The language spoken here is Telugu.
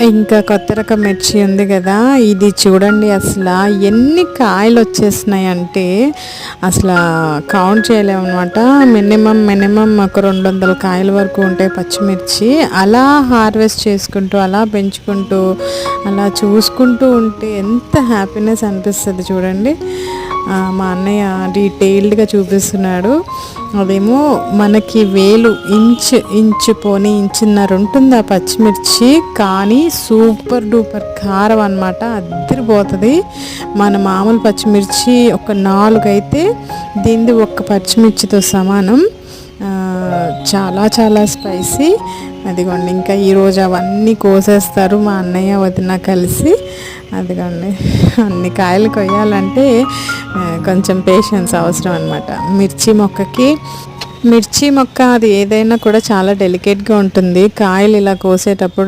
ఇంకా కొత్త రకం మిర్చి ఉంది కదా, ఇది చూడండి అసలు ఎన్ని కాయలు వచ్చేసినాయి అంటే అసలు కౌంట్ చేయలేము అనమాట. మినిమం ఒక 200 కాయల వరకు ఉంటాయి పచ్చిమిర్చి. అలా హార్వెస్ట్ చేసుకుంటూ అలా పెంచుకుంటూ అలా చూసుకుంటూ ఉంటే ఎంత హ్యాపీనెస్ అనిపిస్తుంది చూడండి. మా అన్నయ్య డీటెయిల్డ్గా చూపిస్తున్నాడు. అదేమో మనకి వేలు ఇంచున్నర ఉంటుంది ఆ పచ్చిమిర్చి, కానీ సూపర్ డూపర్ కారం అనమాట, అద్దరిపోతుంది. మన మామూలు పచ్చిమిర్చి ఒక 4 అయితే దీనిది ఒక్క పచ్చిమిర్చితో సమానం. చాలా చాలా స్పైసీ. అదిగోండి ఇంకా ఈరోజు అవన్నీ కోసేస్తారు మా అన్నయ్య వదిన కలిసి. అదిగోండి అన్ని కాయలు కొయ్యాలంటే కొంచెం పేషెన్స్ అవసరం అనమాట. మిర్చి మొక్క అది ఏదైనా కూడా చాలా డెలికేట్గా ఉంటుంది. కాయలు ఇలా కోసేటప్పుడు